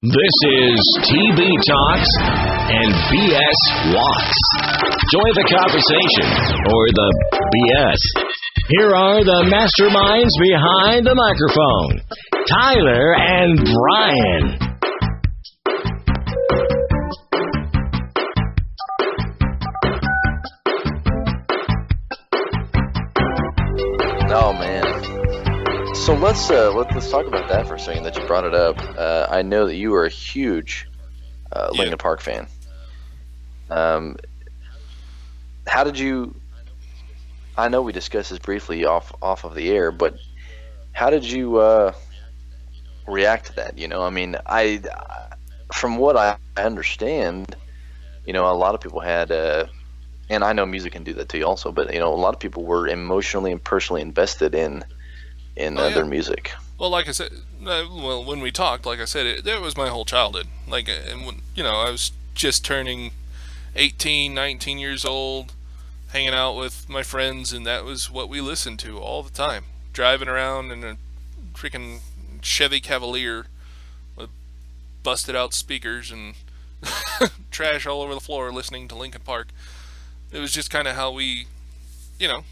This is TB Talks and BS Walks. Join the conversation or the BS. Here are the masterminds behind the microphone, Tyler and Brian. Oh man. So let's talk about that for a second that you brought it up. I know that you are a huge Linkin Park fan. How did you? I know we discussed this briefly off of the air, but how did you react to that? You know, I mean, from what I understand, you know, a lot of people had, and I know music can do that to you also, but you know, a lot of people were emotionally and personally invested in their music. Well, like I said, when we talked, like I said, that was my whole childhood. Like, and when, you know, I was just turning 18, 19 years old, hanging out with my friends, and that was what we listened to all the time. Driving around in a freaking Chevy Cavalier with busted out speakers and trash all over the floor listening to Linkin Park. It was just kind of how we, you know,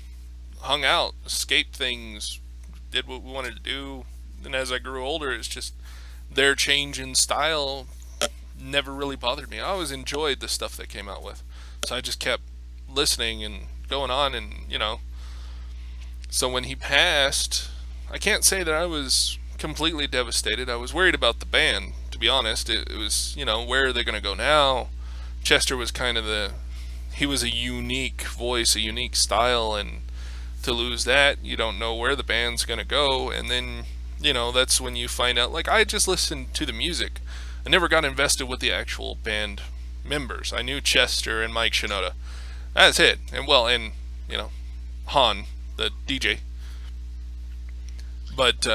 hung out, escaped things, did what we wanted to do. And as I grew older, it's just their change in style never really bothered me. I always enjoyed the stuff they came out with, so I just kept listening and going on. And you know, so when he passed, I can't say that I was completely devastated. I was worried about the band, to be honest. It was, you know, where are they going to go now? Chester was kind of he was a unique voice, a unique style, and to lose that, you don't know where the band's gonna go. And then, you know, that's when you find out, like, I just listened to the music. I never got invested with the actual band members. I knew Chester and Mike Shinoda. That's it. And well, and you know, Han, the DJ. But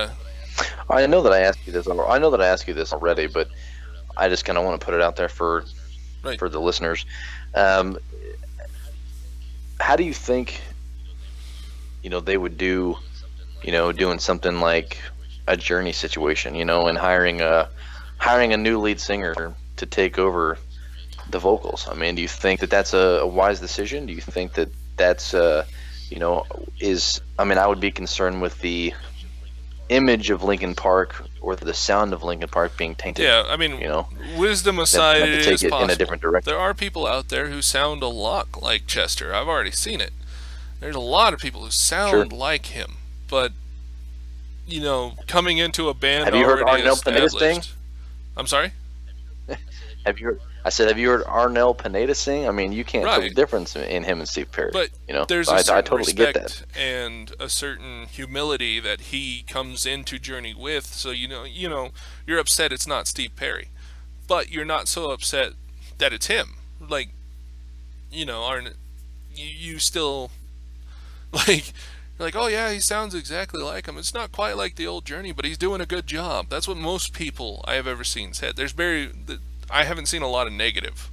I know that I asked you this. I know that I asked you this already, but I just kind of want to put it out there for the listeners. How do you think, you know, they would do, you know, doing something like a Journey situation, you know, and hiring a new lead singer to take over the vocals? I mean, do you think that that's a wise decision? Do you think that that's, you know, I mean, I would be concerned with the image of Linkin Park or the sound of Linkin Park being tainted. Yeah, I mean, you know, wisdom aside, it is possible. In a different direction. There are people out there who sound a lot like Chester. I've already seen it. There's a lot of people who sound like him, but you know, coming into a band. Have you heard Arnel Pineda sing? I'm sorry. Have you heard Arnel Pineda sing? I mean, you can't tell the difference in him and Steve Perry. But you know, there's I totally get that, and a certain humility that he comes into Journey with. So you know, you're upset it's not Steve Perry, but you're not so upset that it's him. Like, you know, you still. Like, you're like, oh yeah, he sounds exactly like him. It's not quite like the old Journey, but he's doing a good job. That's what most people I have ever seen said. I haven't seen a lot of negative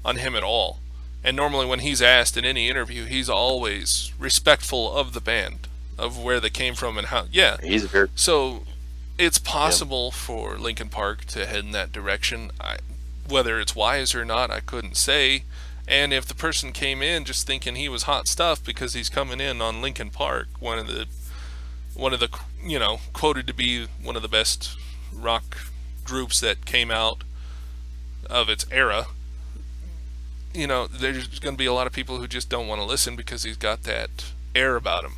on him at all. And normally when he's asked in any interview, he's always respectful of the band, of where they came from and how. Yeah. So it's possible for Linkin Park to head in that direction. Whether it's wise or not, I couldn't say. And if the person came in just thinking he was hot stuff because he's coming in on Linkin Park, one of the you know, quoted to be one of the best rock groups that came out of its era, you know, there's going to be a lot of people who just don't want to listen because he's got that air about him.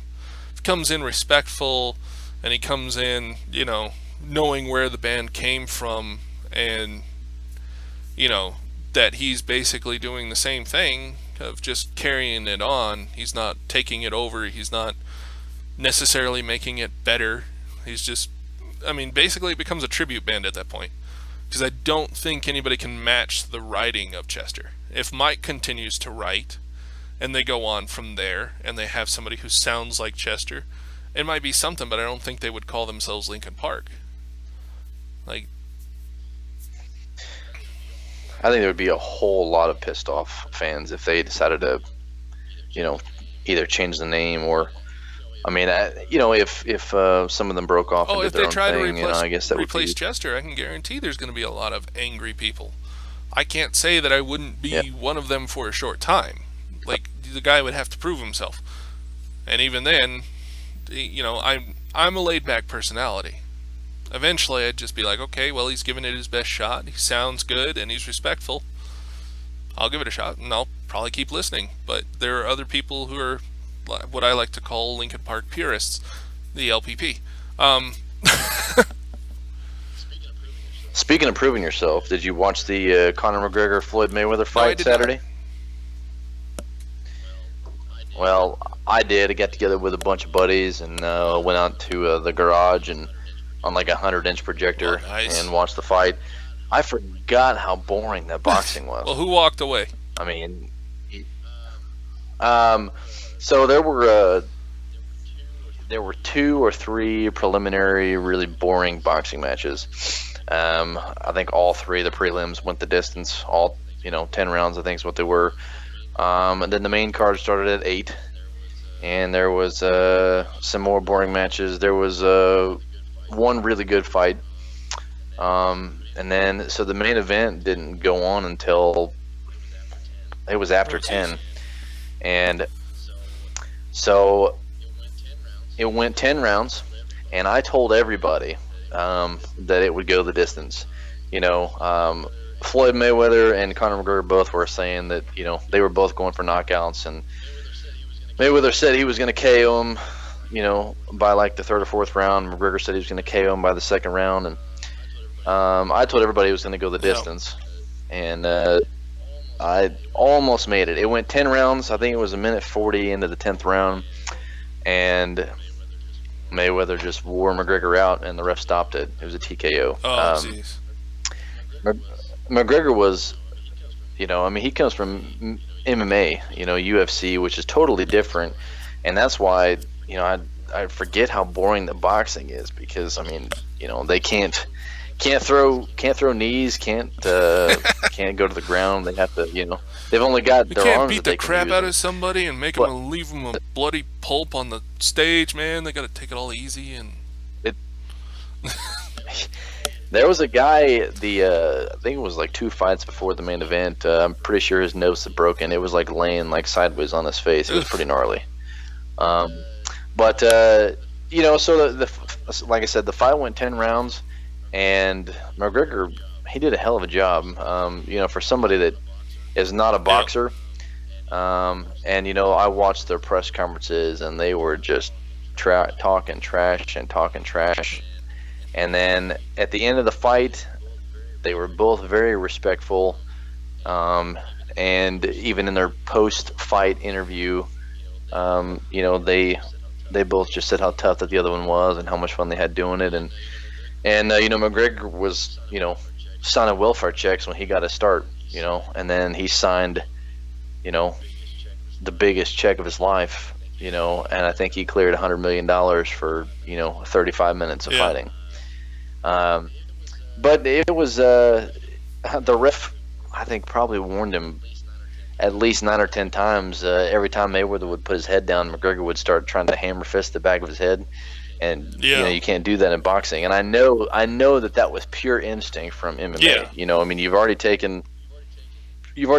If he comes in respectful and he comes in, you know, knowing where the band came from, and you know, that he's basically doing the same thing of just carrying it on. He's not taking it over. He's not necessarily making it better. He's just, I mean, basically it becomes a tribute band at that point. Because I don't think anybody can match the writing of Chester. If Mike continues to write and they go on from there and they have somebody who sounds like Chester, it might be something, but I don't think they would call themselves Linkin Park. Like, I think there would be a whole lot of pissed off fans if they decided to, you know, either change the name or I mean, if some of them broke off and did if their they own try thing, to I guess that would replace be... Chester, I can guarantee there's going to be a lot of angry people. I can't say that I wouldn't be one of them for a short time. Like, the guy would have to prove himself. And even then, I'm a laid-back personality. Eventually, I'd just be like, okay, well, he's giving it his best shot. He sounds good, and he's respectful. I'll give it a shot, and I'll probably keep listening. But there are other people who are what I like to call Linkin Park purists, the LPP. Speaking of proving yourself, did you watch the Conor McGregor Floyd Mayweather fight Saturday? Well, I did. I got together with a bunch of buddies and went out to the garage and on like a 100-inch projector and watched the fight. I forgot how boring that boxing was. Well, who walked away? I mean, so there were 2 or 3 preliminary, really boring boxing matches. I think all 3 of the prelims went the distance. All 10 rounds, I think, is what they were. And then the main card started at 8, and there was some more boring matches. There was one really good fight, and then so the main event didn't go on until it was after 10, and so it went 10 rounds, and I told everybody that it would go the distance. Floyd Mayweather and Conor McGregor both were saying that they were both going for knockouts, and Mayweather said he was going to KO him, by like the 3rd or 4th round. McGregor said he was going to KO him by the 2nd round, and I told everybody it was going to go the distance, and I almost made it. It went 10 rounds. I think it was a minute 40 into the 10th round, and Mayweather just wore McGregor out, and the ref stopped it. It was a TKO. Oh, jeez. McGregor was, he comes from MMA, UFC, which is totally different, and that's why, I forget how boring the boxing is, because they can't throw knees, can't go to the ground. They have to, they've only got their arms. They can't beat the crap out of somebody and make them leave them a bloody pulp on the stage, man. They got to take it all easy and. There was a guy, I think it was like 2 fights before the main event. I'm pretty sure his nose had broken. It was like laying like sideways on his face. It was pretty gnarly. But so like I said, the fight went 10 rounds, and McGregor, he did a hell of a job. For somebody that is not a boxer, and I watched their press conferences, and they were just talking trash. And then at the end of the fight, they were both very respectful. And even in their post-fight interview, they both just said how tough that the other one was and how much fun they had doing it. And McGregor was, signing welfare checks when he got his start, and then he signed, the biggest check of his life, and I think he cleared $100 million for, 35 minutes of fighting. But it was the ref, I think, probably warned him at least 9 or 10 times. Every time Mayweather would put his head down, McGregor would start trying to hammer fist the back of his head, and you can't do that in boxing. And I know that was pure instinct from MMA. You've already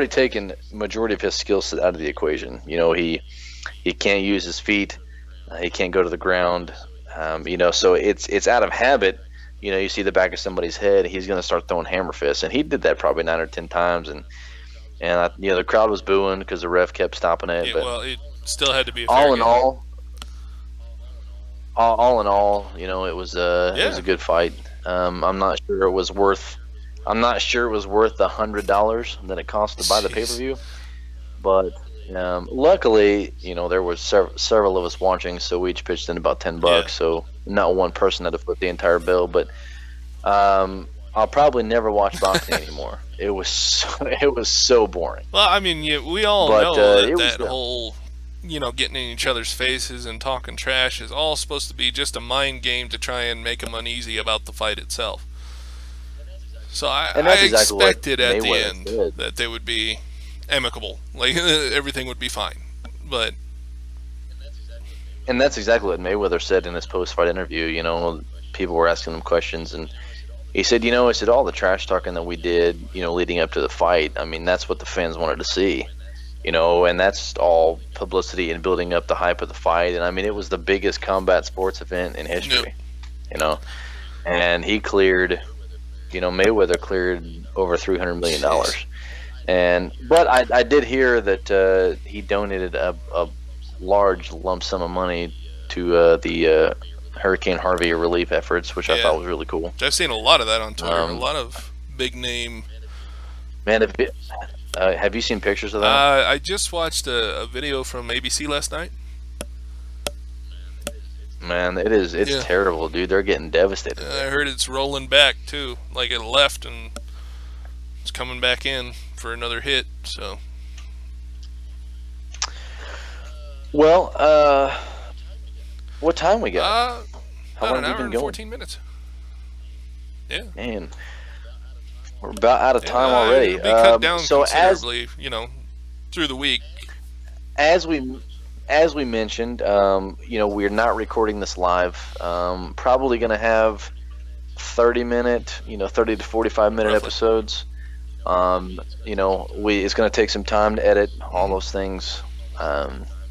taken majority of his skill set out of the equation. He can't use his feet, he can't go to the ground. So it's out of habit. You see the back of somebody's head, he's going to start throwing hammer fists, and he did that probably 9 or 10 times, and the crowd was booing because the ref kept stopping it. But well, it still had to be a all fair in game. all in all, it was a good fight. I'm not sure it was worth the $100 that it cost to buy the pay-per-view, but luckily, there was several of us watching, so we each pitched in about $10. So not one person had to foot the entire bill. But I'll probably never watch boxing anymore. It was so boring. Well, we all know that whole, getting in each other's faces and talking trash is all supposed to be just a mind game to try and make them uneasy about the fight itself. So I expected at the end that they would be amicable, like everything would be fine. But And that's exactly what Mayweather said in his post-fight interview. You know, people were asking him questions, and he said, all the trash talking that we did, leading up to the fight, I mean, that's what the fans wanted to see, and that's all publicity and building up the hype of the fight. And I mean, it was the biggest combat sports event in history, and he cleared, Mayweather cleared over $300 million. But I did hear that he donated a large lump sum of money to the Hurricane Harvey relief efforts, which I thought was really cool. I've seen a lot of that on Twitter. A lot of big name. Man, have you seen pictures of that? I just watched a video from ABC last night. Man, it's terrible, dude. They're getting devastated. I heard it's rolling back too, like it left and it's coming back in for another hit. So. Well, what time we got? How long have you been going? 14 minutes. Yeah. Man, we're about out of time already. It'll be cut down considerably, through the week. As we mentioned, we're not recording this live. Probably going to have 30 to 45 minute episodes. It's going to take some time to edit all those things.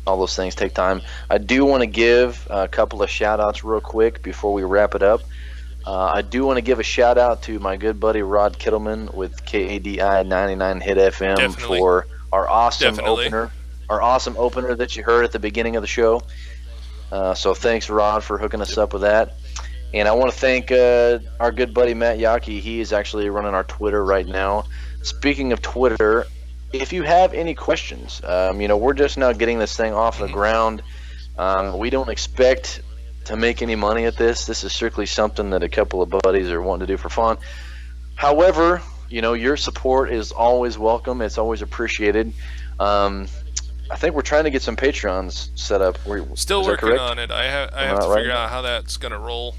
All those things take time. I do want to give a couple of shout-outs real quick before we wrap it up. I do want to give a shout-out to my good buddy Rod Kittleman with KADI 99 Hit FM for our awesome opener. Our awesome opener that you heard at the beginning of the show. So thanks, Rod, for hooking us up with that. And I want to thank our good buddy Matt Yaki. He is actually running our Twitter right now. Speaking of Twitter, if you have any questions, we're just now getting this thing off the ground. We don't expect to make any money at this. This is strictly something that a couple of buddies are wanting to do for fun. However, your support is always welcome. It's always appreciated. I think we're trying to get some Patreons set up. Still working on it. I have to figure out how that's going to roll.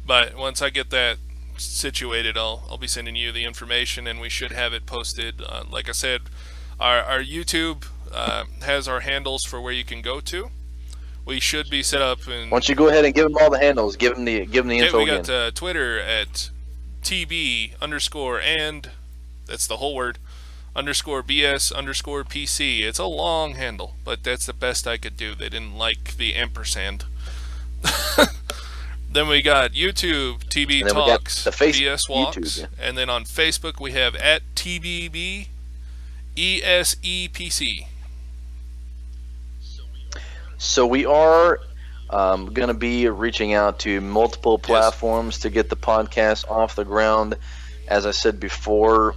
But once I get that situated, I'll be sending you the information, and we should have it posted. Like I said, our YouTube has our handles for where you can go to. We should be set up. And why don't you go ahead and give them all the handles? Give them the info. We got Twitter at TB_ and that's the whole word _BS _PC. It's a long handle, but that's the best I could do. They didn't like the ampersand. Then we got YouTube, TB Talks, BS Walks, YouTube, and then on Facebook we have at TBB ESEPC. So we are going to be reaching out to multiple platforms to get the podcast off the ground. As I said before,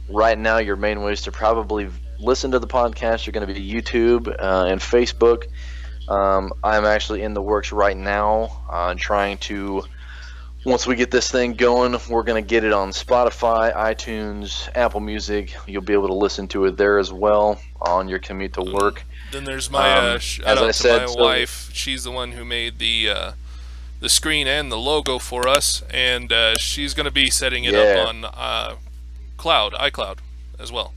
right now your main ways to probably listen to the podcast are going to be YouTube and Facebook. I'm actually in the works right now trying to, once we get this thing going, we're going to get it on Spotify, iTunes, Apple Music. You'll be able to listen to it there as well on your commute to work. Then there's my shout out to my wife. She's the one who made the screen and the logo for us, and she's going to be setting it up on iCloud as well.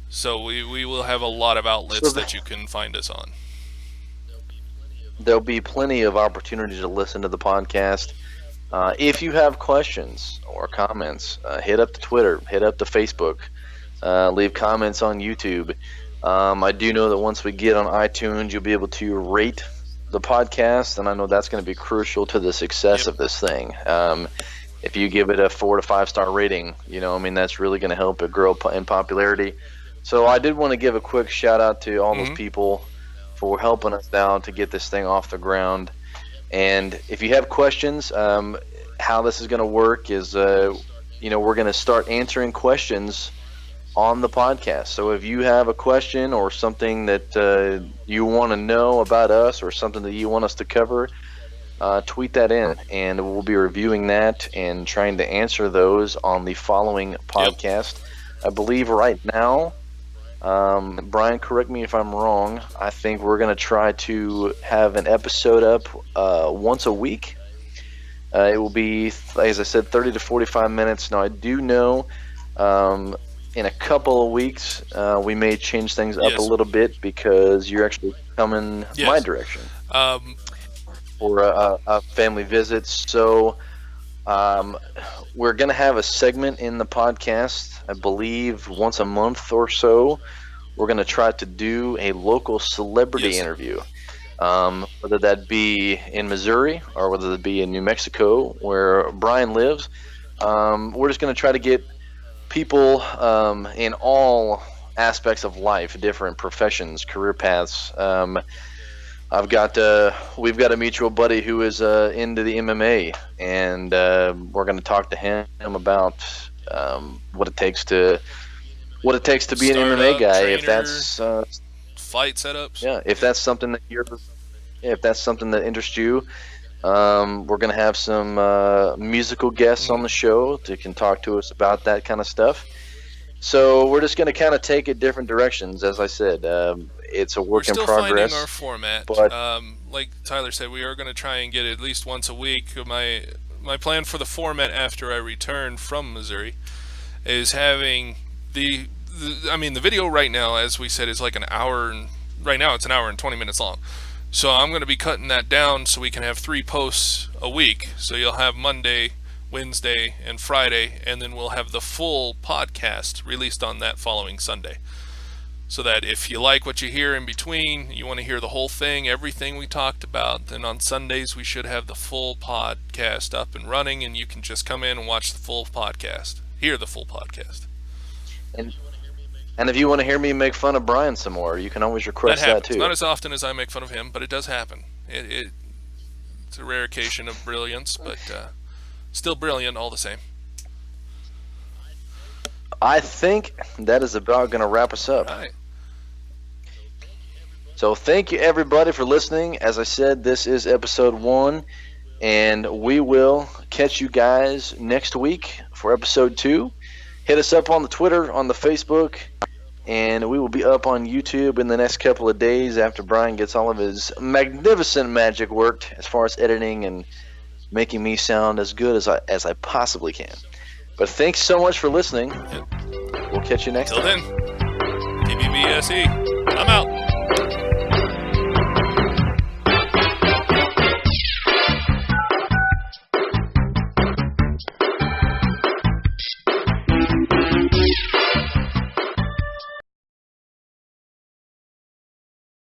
So we will have a lot of outlets that you can find us on. There'll be plenty of opportunity to listen to the podcast. If you have questions or comments, hit up the Twitter, hit up the Facebook, leave comments on YouTube. I do know that once we get on iTunes, you'll be able to rate the podcast, and I know that's going to be crucial to the success of this thing. If you give it a 4 to 5 star rating, that's really going to help it grow in popularity. So I did want to give a quick shout out to all those people for helping us out to get this thing off the ground. And if you have questions, how this is going to work is, we're going to start answering questions on the podcast. So if you have a question or something that you want to know about us or something that you want us to cover, tweet that in, and we'll be reviewing that and trying to answer those on the following podcast. I believe right now, Brian, correct me if I'm wrong, I think we're going to try to have an episode up once a week. It will be, as I said, 30 to 45 minutes. Now, I do know in a couple of weeks we may change things up a little bit because you're actually coming Yes. my direction Um, for a family visit. So we're going to have a segment in the podcast, I believe, once a month or so. We're going to try to do a local celebrity interview, whether that be in Missouri or whether that be in New Mexico, where Brian lives. We're just going to try to get people in all aspects of life, different professions, career paths. We've got a mutual buddy who is into the MMA, and we're going to talk to him about what it takes to be an MMA guy. Trainer, if that's fight setups. Yeah, if that's something that interests you, we're going to have some musical guests on the show that can talk to us about that kind of stuff. So we're just going to kind of take it different directions. As I said, it's a work in progress. We're still finding our format. But like Tyler said, we are going to try and get at least once a week. My plan for the format after I return from Missouri is having the video right now, as we said, is like an hour. Right now it's an hour and 20 minutes long. So I'm going to be cutting that down so we can have 3 posts a week. So you'll have Monday, Wednesday, and Friday, and then we'll have the full podcast released on that following Sunday. So that if you like what you hear in between, you want to hear the whole thing, everything we talked about, then on Sundays we should have the full podcast up and running, and you can just come in and watch the full podcast, hear the full podcast. And if you want to hear me make fun of Brian some more, you can always request that too. Not as often as I make fun of him, but it does happen. It's a rare occasion of brilliance, but still brilliant all the same. I think that is about going to wrap us up. All right. So thank you, everybody, for listening. As I said, this is episode 1, and we will catch you guys next week for episode 2. Hit us up on the Twitter, on the Facebook, and we will be up on YouTube in the next couple of days after Brian gets all of his magnificent magic worked as far as editing and making me sound as good as I possibly can. But thanks so much for listening. Yep. We'll catch you next time. Till then, TBBSE, I'm out.